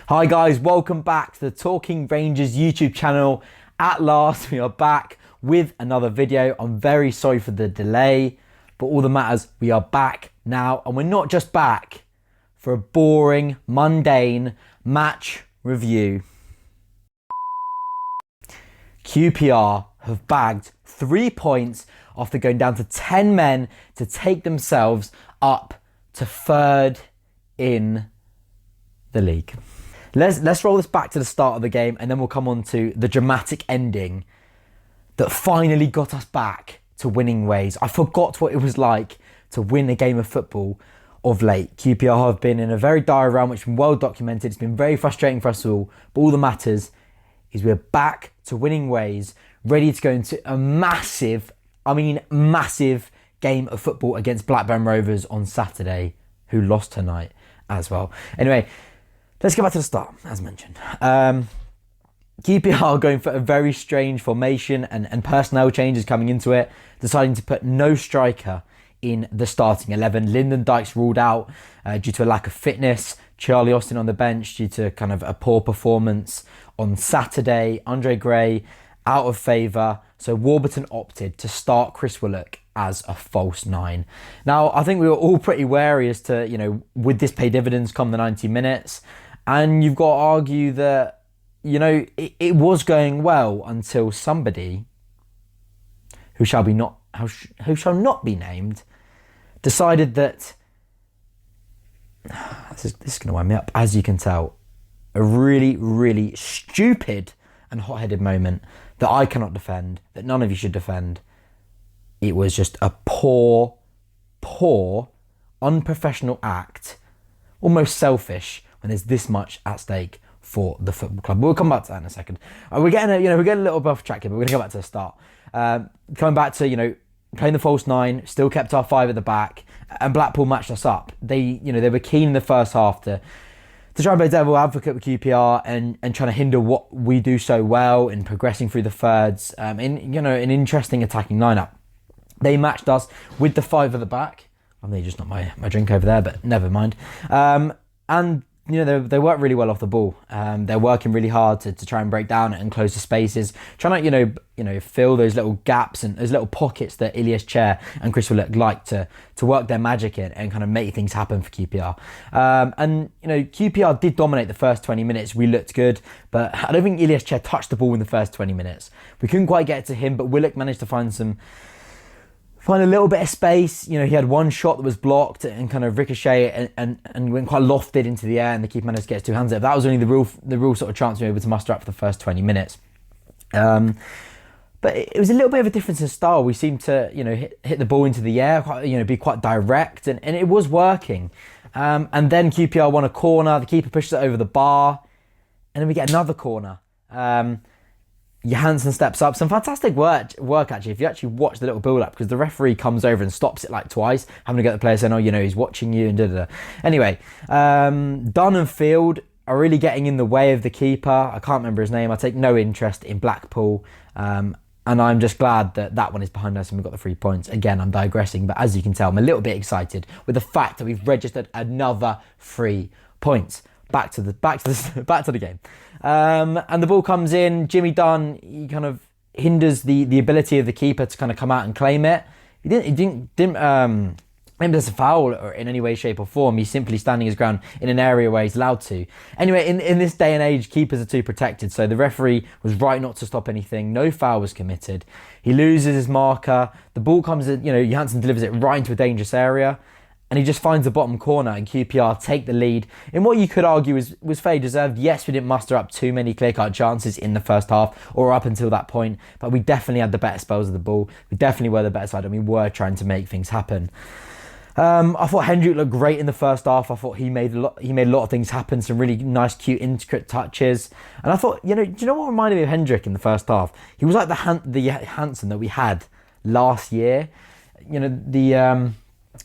Hi guys, welcome back to the Talking Rangers YouTube channel. At last, we are back with another video. I'm very sorry for the delay, but all that matters, we are back now. And we're not just back for a boring, mundane match review. QPR have bagged 3 points after going down to 10 men to take themselves up to third in the league. Let's roll this back to the start of the game, and then we'll come on to the dramatic ending that finally got us back to winning ways. I forgot what it was like to win a game of football of late. QPR have been in a very dire run, which has been well documented. It's been very frustrating for us all, but all that matters is we're back to winning ways, ready to go into a massive game of football against Blackburn Rovers on Saturday, who lost tonight as well. Anyway, let's go back to the start, as mentioned. QPR are going for a very strange formation and personnel changes coming into it, deciding to put no striker in the starting 11. Lyndon Dykes ruled out due to a lack of fitness. Charlie Austin on the bench due to kind of a poor performance on Saturday. Andre Gray out of favour. So Warburton opted to start Chris Willock as a false 9. Now, I think we were all pretty wary as to, would this pay dividends come the 90 minutes? And you've got to argue that, it was going well until somebody who shall not be named decided that this is going to wind me up. As you can tell, a really, really stupid and hot-headed moment that I cannot defend, that none of you should defend. It was just a poor, unprofessional act, almost selfish when there's this much at stake for the football club. We'll come back to that in a second. We're getting a little bit off track here, but we're going to go back to the start. Coming back to, playing the false 9, still kept our 5 at the back, and Blackpool matched us up. They were keen in the first half to try and play devil advocate with QPR and trying to hinder what we do so well in progressing through the thirds, in an interesting attacking lineup. They matched us with the 5 at the back. I mean, just not my drink over there, but never mind. And they work really well off the ball. They're working really hard to try and break down and close the spaces, trying to fill those little gaps and those little pockets that Ilias Chair and Chris Willock like to work their magic in and kind of make things happen for QPR. QPR did dominate the first 20 minutes. We looked good, but I don't think Ilias Chair touched the ball in the first 20 minutes. We couldn't quite get it to him, but Willock managed to find a little bit of space. He had one shot that was blocked and kind of ricocheted and went quite lofted into the air, and the keeper managed to get his 2 hands up. That was only the real sort of chance we were able to muster up for the first 20 minutes. But it was a little bit of a difference in style. We seemed to, hit the ball into the air, be quite direct, and it was working. And then QPR won a corner. The keeper pushes it over the bar, and then we get another corner. Johansen steps up. Some fantastic work actually, if you actually watch the little build-up, because the referee comes over and stops it like twice, having to get the player saying, he's watching you and da-da-da. Anyway, Dunne and Field are really getting in the way of the keeper. I can't remember his name. I take no interest in Blackpool. And I'm just glad that one is behind us and we've got the 3 points. Again, I'm digressing, but as you can tell, I'm a little bit excited with the fact that we've registered another 3 points. Back to the game. And the ball comes in. Jimmy Dunne, he kind of hinders the ability of the keeper to kind of come out and claim it. He didn't maybe there's a foul or in any way, shape or form. He's simply standing his ground in an area where he's allowed to. Anyway, in this day and age, keepers are too protected. So the referee was right not to stop anything. No foul was committed. He loses his marker. The ball comes in, Johansen delivers it right into a dangerous area. And he just finds the bottom corner, and QPR take the lead in what you could argue was fairly deserved. Yes, we didn't muster up too many clear-cut chances in the first half or up until that point, but we definitely had the better spells of the ball. We definitely were the better side, and we were trying to make things happen. I thought Hendrick looked great in the first half. I thought he made a lot of things happen, some really nice, cute, intricate touches. And I thought, do you know what reminded me of Hendrick in the first half? He was like the Hansen that we had last year.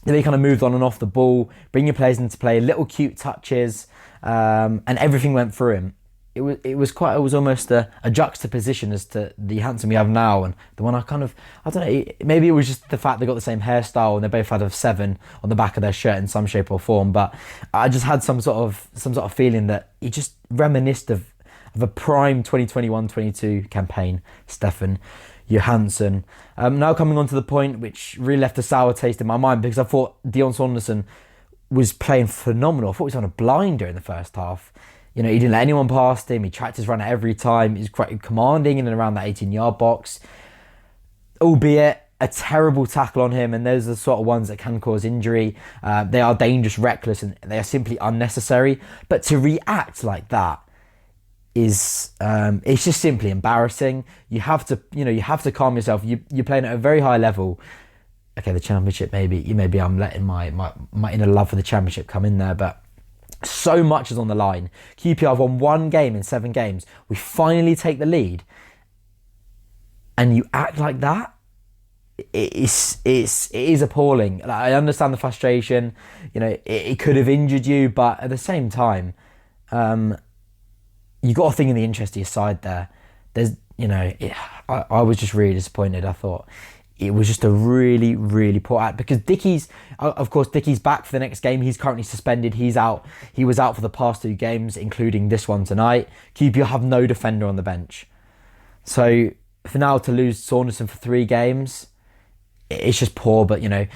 They kind of moved on and off the ball, bring your players into play, little cute touches, and everything went through him. it was almost a juxtaposition as to the Hansen we have now and the one I don't know, maybe it was just the fact they got the same hairstyle and they both had a 7 on the back of their shirt in some shape or form, but I just had some sort of feeling that he just reminisced of a prime 2021-22 campaign, Stefan Johansen. Now coming on to the point which really left a sour taste in my mind, because I thought Dion Saunderson was playing phenomenal. I thought he was on a blinder in the first half. You know, he didn't let anyone past him. He tracked his runner every time. He was quite commanding in and around that 18-yard box. Albeit a terrible tackle on him, and those are the sort of ones that can cause injury. They are dangerous, reckless, and they are simply unnecessary. But to react like that is it's just simply embarrassing. You have to calm yourself. You're playing at a very high level. Okay, the championship, maybe I'm letting my inner love for the championship come in there, but so much is on the line. QPR have won 1 game in 7 games. We finally take the lead, and you act like that. It is appalling. Like, I understand the frustration. You know, it could have injured you, but at the same time, you got a thing in the interest of your side there. I was just really disappointed. I thought it was just a really, really poor act, because Dickie's back for the next game. He's currently suspended. He was out for the past 2 games, including this one tonight. QPR have no defender on the bench. So for now to lose Saunderson for 3 games, it's just poor. But, you know,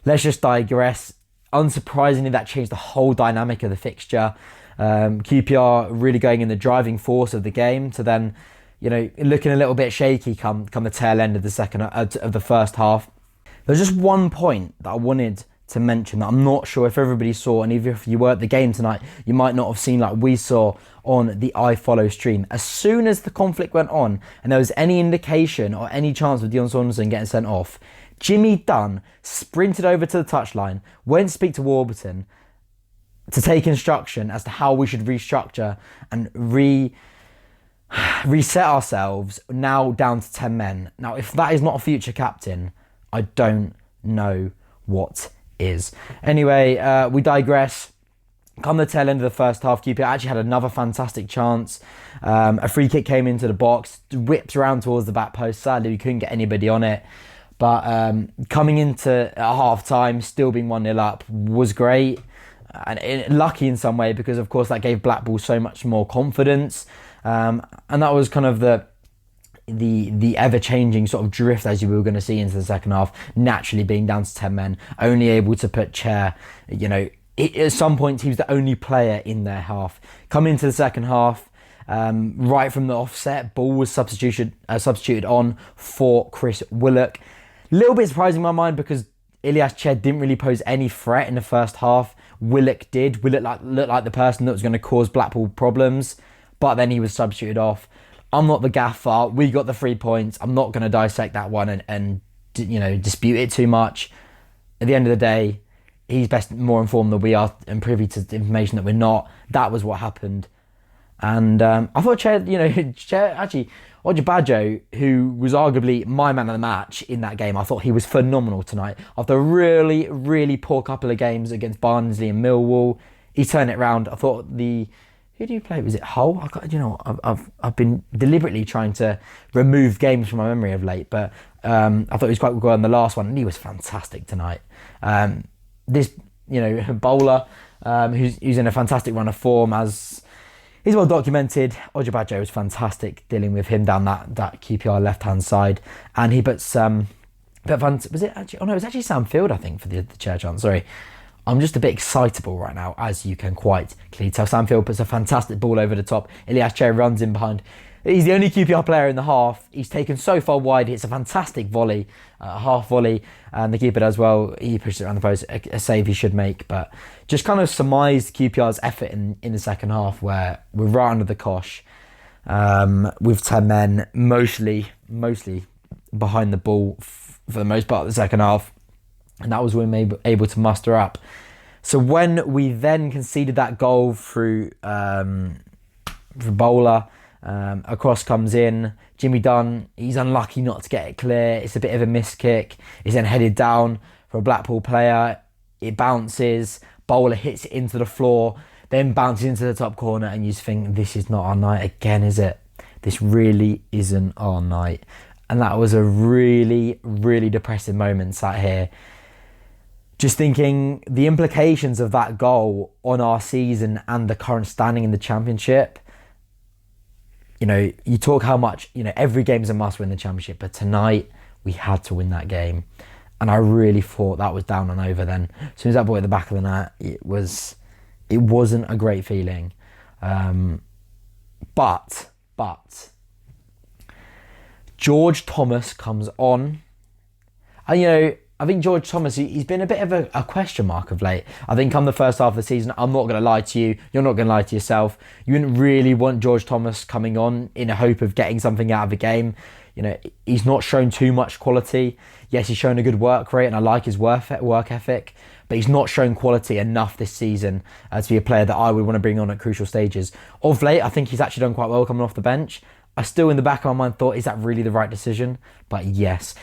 let's just digress. Unsurprisingly, that changed the whole dynamic of the fixture. QPR really going in the driving force of the game to then, you know, looking a little bit shaky come the tail end of the first half. There's just one point that I wanted to mention that I'm not sure if everybody saw, and even if you were at the game tonight, you might not have seen like we saw on the iFollow stream. As soon as the conflict went on and there was any indication or any chance of Dion Saunderson getting sent off, Jimmy Dunne sprinted over to the touchline, went to speak to Warburton to take instruction as to how we should restructure and reset ourselves now down to 10 men. Now, if that is not a future captain, I don't know what is. Anyway, we digress. Come the tail end of the first half, QPR actually had another fantastic chance. A free kick came into the box, whipped around towards the back post. Sadly, we couldn't get anybody on it. But coming into half time, still being 1-0 up was great. And lucky in some way, because of course that gave Blackpool so much more confidence. And that was kind of the ever-changing sort of drift as you were going to see into the second half, naturally being down to 10 men, only able to put Chair, you know, at some points he was the only player in their half. Coming into the second half, right from the offset, Ball was substituted on for Chris Willock. A little bit surprising in my mind, because Ilias Chair didn't really pose any threat in the first half. Willock did. Willock looked like the person that was going to cause Blackpool problems, but then he was substituted off. I'm not the gaffer. We got the 3 points. I'm not going to dissect that one and you know, dispute it too much. At the end of the day, he's more informed than we are and privy to information that we're not. That was what happened. And I thought Chair, actually, Ojebajo, who was arguably my man of the match in that game, I thought he was phenomenal tonight. After a really, really poor couple of games against Barnsley and Millwall, he turned it around. I thought who do you play? Was it Hull? I've been deliberately trying to remove games from my memory of late, but I thought he was quite good on the last one, and he was fantastic tonight. Bowler, who's in a fantastic run of form, as he's well documented. Ojebajo was fantastic dealing with him down that QPR left-hand side. And he puts... was it actually... Oh no, it was actually Sam Field, I think, for the chair chance. Sorry. I'm just a bit excitable right now, as you can quite clearly tell. Sam Field puts a fantastic ball over the top. Ilias Chair runs in behind. He's the only QPR player in the half. He's taken so far wide. It's a fantastic volley, half volley. And the keeper does well. He pushes it around the post, a save he should make. But just kind of surmised QPR's effort in the second half, where we're right under the cosh with 10 men, mostly behind the ball for the most part of the second half. And that was when we were able to muster up. So when we then conceded that goal through Bowler, a cross comes in. Jimmy Dunne, he's unlucky not to get it clear. It's a bit of a miss kick. It's then headed down for a Blackpool player. It bounces. Bowler hits it into the floor. then bounces into the top corner, and you just think, this is not our night again, is it? This really isn't our night. And that was a really, really depressing moment sat here. Just thinking the implications of that goal on our season and the current standing in the Championship. You know, you talk how much, you know, every game's a must win the Championship, but tonight we had to win that game. And I really thought that was down and over then. As soon as that ball at the back of the net, it wasn't a great feeling. But George Thomas comes on. And, you know, I think George Thomas, he's been a bit of a question mark of late. I think come the first half of the season, I'm not going to lie to you. You're not going to lie to yourself. You wouldn't really want George Thomas coming on in a hope of getting something out of the game. You know, he's not shown too much quality. Yes, he's shown a good work rate and I like his work ethic, but he's not shown quality enough this season to be a player that I would want to bring on at crucial stages. Of late, I think he's actually done quite well coming off the bench. I still, in the back of my mind, thought, is that really the right decision? But yes,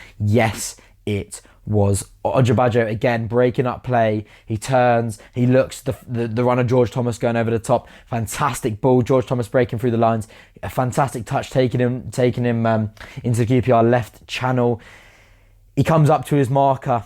it was. Ojabajo again breaking up play. He turns, he looks, the run of George Thomas going over the top. Fantastic ball. George Thomas breaking through the lines. A fantastic touch taking him into the QPR left channel. He comes up to his marker.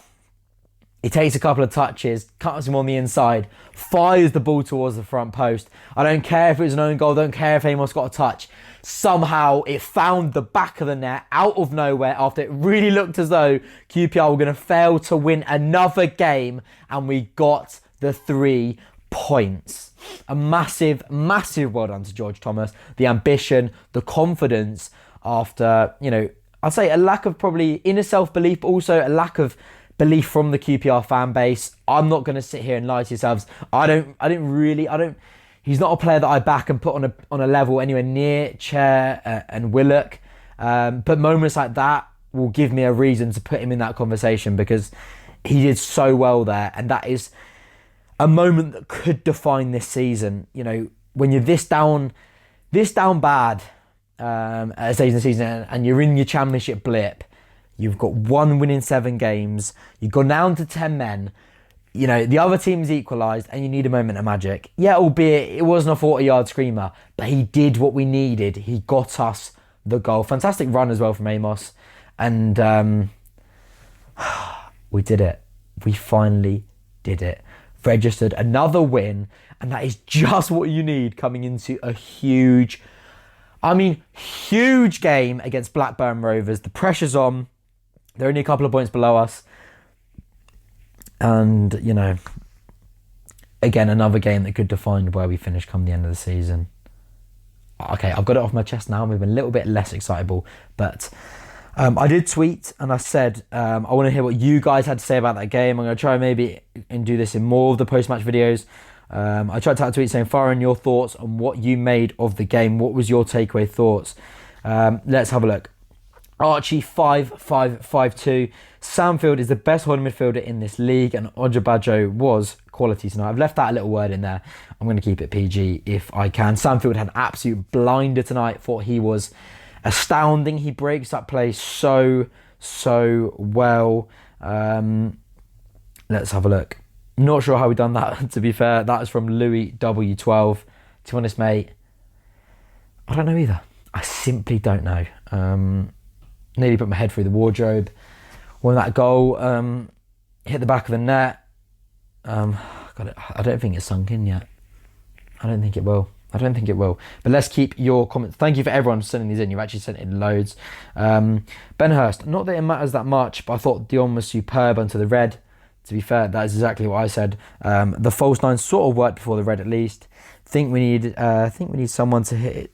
He takes a couple of touches, cuts him on the inside, fires the ball towards the front post. I don't care if it was an own goal, don't care if Amos got a touch. Somehow it found the back of the net out of nowhere after it really looked as though QPR were going to fail to win another game, and we got the 3 points. A massive well done to George Thomas. The ambition, the confidence after, you know, I'd say a lack of probably inner self-belief, but also a lack of belief from the QPR fan base. I'm not going to sit here and lie to yourselves. He's not a player that I back and put on a level anywhere near Chair and Willock. But moments like that will give me a reason to put him in that conversation, because he did so well there. And that is a moment that could define this season. You know, when you're this down bad at a stage in the season and you're in your Championship blip, you've got 1 win in 7 games, you've gone down to 10 men, you know, the other team's equalised and you need a moment of magic. Yeah, albeit it wasn't a 40-yard screamer, but he did what we needed. He got us the goal. Fantastic run as well from Amos. And we did it. We finally did it. Registered another win, and that is just what you need coming into a huge game against Blackburn Rovers. The pressure's on. They're only a couple of points below us. And, you know, again, another game that could define where we finish come the end of the season. Okay, I've got it off my chest now. We've been a little bit less excitable. But I did tweet and I said, I want to hear what you guys had to say about that game. I'm going to try maybe and do this in more of the post-match videos. I tried to type a tweet saying, fire in your thoughts on what you made of the game. What was your takeaway thoughts? Let's have a look. Archie 5-5-5-2. Samfield is the best holding midfielder in this league, and Ojabajo was quality tonight. I've left that a little word in there. I'm going to keep it PG if I can. Samfield had an absolute blinder tonight. Thought he was astounding. He breaks up play so well. Let's have a look. Not sure how we done that, to be fair. That is from Louis W12. To be honest, mate, I don't know either. I simply don't know. Nearly put my head through the wardrobe when that goal hit the back of the net. I don't think it's sunk in yet. I don't think it will. But let's keep your comments. Thank you for everyone sending these in. You've actually sent in loads. Ben Hurst, not that it matters that much, but I thought Dion was superb onto the red. To be fair, that is exactly what I said. The false nine sort of worked before the red, at least. Think we need someone to hit it.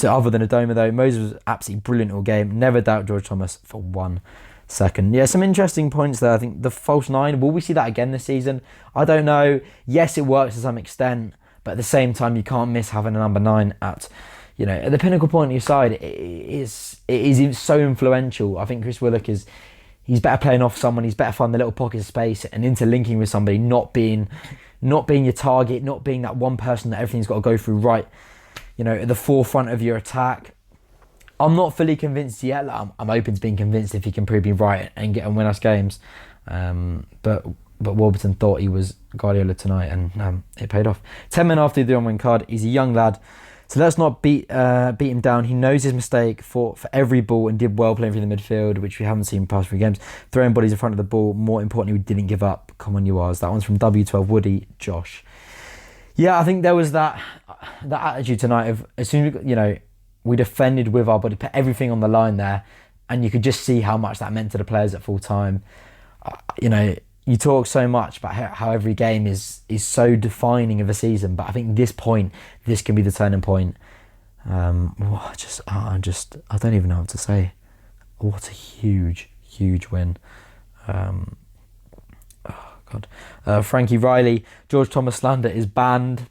Other than Adoma though, Moses was absolutely brilliant all game. Never doubt George Thomas for 1 second. Yeah, some interesting points there. I think the false nine, will we see that again this season? I don't know. Yes, it works to some extent, but at the same time, you can't miss having a number 9 at the pinnacle point of your side. It is so influential. I think Chris Willock he's better playing off someone. He's better finding the little pocket of space and interlinking with somebody, not being your target, not being that one person that everything's got to go through right. At the forefront of your attack. I'm not fully convinced yet. I'm open to being convinced if he can prove me right and win us games. But but Warburton thought he was Guardiola tonight, and it paid off. 10 men after the on-wing card. He's a young lad, so let's not beat him down. He knows his mistake, fought for every ball and did well playing through the midfield, which we haven't seen in past few games. Throwing bodies in front of the ball. More importantly, we didn't give up. Come on, you ours. That one's from W12 Woody Josh. Yeah, I think there was that attitude tonight of, as soon as we defended with our body, put everything on the line there, and you could just see how much that meant to the players at full time. You talk so much about how every game is so defining of a season, but I think this can be the turning point. I don't even know what to say. What a huge win. Frankie Riley, George Thomas slander is banned.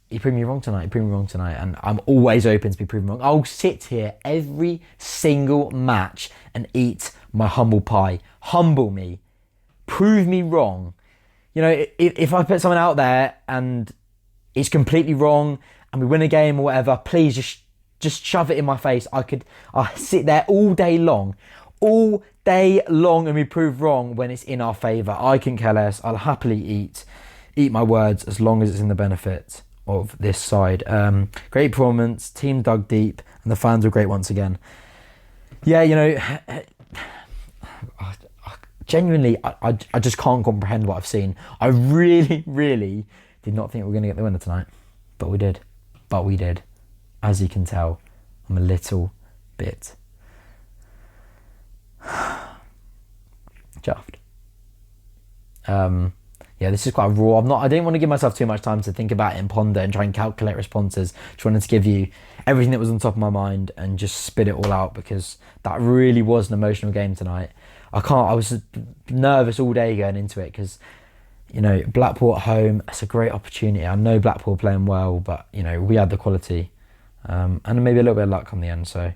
He proved me wrong tonight, and I'm always open to be proven wrong. I'll sit here every single match and eat my humble pie. Humble me. Prove me wrong. If I put something out there and it's completely wrong and we win a game or whatever, please just shove it in my face. I'll sit there all day long and be proved wrong when it's in our favour. I couldn't care less. I'll happily eat my words as long as it's in the benefit of this side. Great performance, team dug deep, and the fans were great once again. Yeah, genuinely, I just can't comprehend what I've seen. I really did not think we were going to get the winner tonight, but we did. As you can tell, I'm a little bit chuffed. This is quite raw. I didn't want to give myself too much time to think about it and ponder and try and calculate responses. Just wanted to give you everything that was on top of my mind and just spit it all out, because that really was an emotional game tonight. I was nervous all day going into it because, Blackpool at home, it's a great opportunity. I know Blackpool are playing well, but, we had the quality and maybe a little bit of luck on the end. So,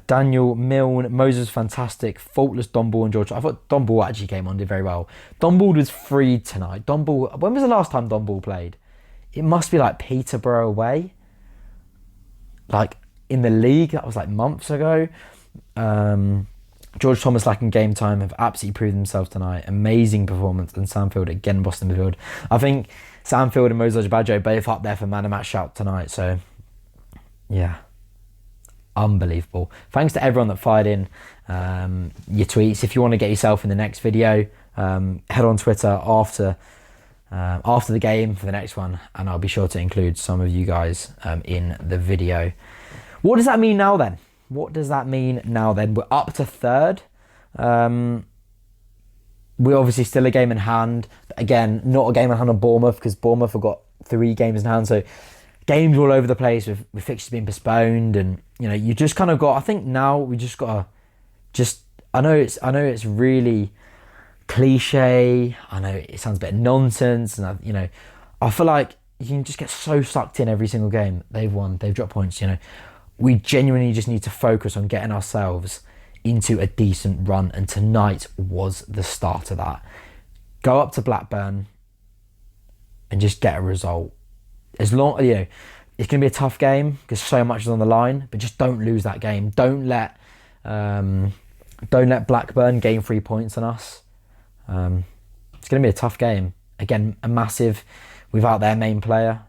Daniel Milne, Moses fantastic, faultless Don Ball and George. I thought Don Ball actually came on, did very well. Don Ball was freed tonight. Don Ball, when was the last time Don Ball played? It must be like Peterborough away. Like, in the league, that was like months ago. George Thomas lacking game time have absolutely proved themselves tonight. Amazing performance, and Samfield again, Boston midfield. I think Samfield and Moses Badjo both up there for man of match shout tonight. So, yeah, unbelievable. Thanks to everyone that fired in your tweets. If you want to get yourself in the next video, head on Twitter after the game for the next one, and I'll be sure to include some of you guys in the video. What does that mean now then? We're up to third. We're obviously still a game in hand. But again, not a game in hand on Bournemouth, because Bournemouth have got 3 games in hand. So games all over the place with fixtures being postponed. And, you just kind of got, I think now we just got to I know it's really cliche. I know it sounds a bit nonsense. And, I feel like you can just get so sucked in every single game. They've won, they've dropped points, We genuinely just need to focus on getting ourselves into a decent run, and tonight was the start of that. Go up to Blackburn and just get a result. It's going to be a tough game because so much is on the line, but just don't lose that game. Don't let Blackburn gain 3 points on us. It's going to be a tough game. Again, a massive without their main player.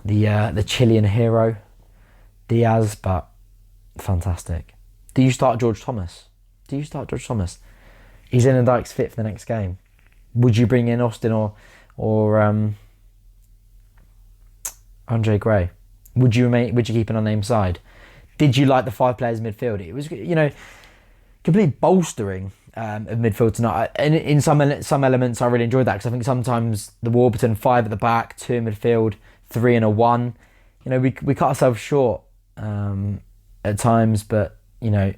The Chilean hero, Diaz, but fantastic. Do you start George Thomas? Is Ian Dykes fit for the next game? Would you bring in Austin or Andre Gray? Would you keep an unnamed side? Did you like the 5 players midfield? It was, complete bolstering of midfield tonight. And in some elements, I really enjoyed that, because I think sometimes the Warburton 5 at the back, 2 in midfield, 3 and a 1. We cut ourselves short at times, but we can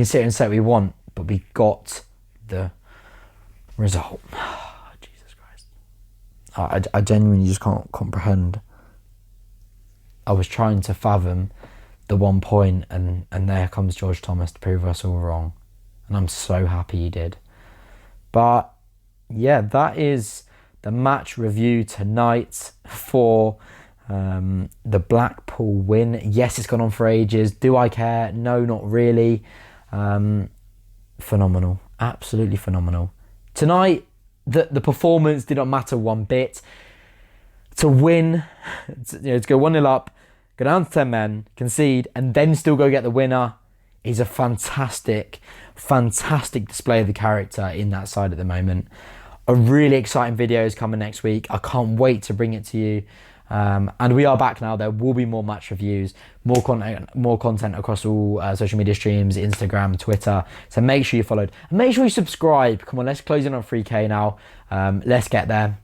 sit here and say what we want, but we got the result. Jesus Christ. I genuinely just can't comprehend. I was trying to fathom the 1 point, and there comes George Thomas to prove us all wrong. And I'm so happy he did. But yeah, that is the match review tonight for The Blackpool win. Yes, it's gone on for ages. Do I care? No, not really. Phenomenal. Absolutely phenomenal. Tonight, the performance did not matter one bit. To win, to go 1-0 up, go down to 10 men, concede, and then still go get the winner is a fantastic, fantastic display of the character in that side at the moment. A really exciting video is coming next week. I can't wait to bring it to you. And we are back now. There will be more match reviews, more content across all social media streams, Instagram, Twitter. So make sure you followed. And make sure you subscribe. Come on, let's close in on 3K now. Let's get there.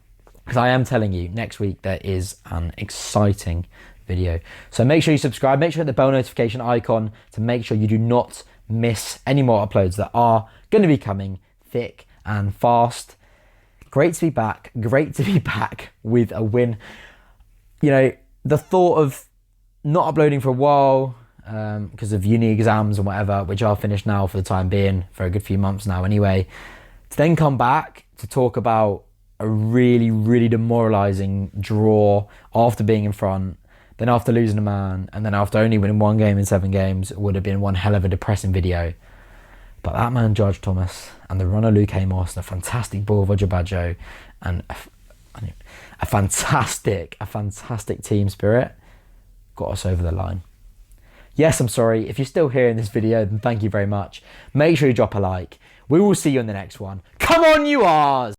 Because I am telling you, next week there is an exciting video. So make sure you subscribe. Make sure you hit the bell notification icon to make sure you do not miss any more uploads that are going to be coming thick and fast. Great to be back. Great to be back with a win. You know, the thought of not uploading for a while because of uni exams and whatever, which are finished now for the time being, for a good few months now anyway, to then come back to talk about a really, really demoralising draw after being in front, then after losing a man, and then after only winning 1 game in 7 games, would have been one hell of a depressing video. But that man, George Thomas, and the runner Luke Amos, and a fantastic ball, Roger Badjo, and a fantastic team spirit got us over the line. Yes, I'm sorry. If you're still here in this video, then thank you very much. Make sure you drop a like. We will see you in the next one. Come on, you R's!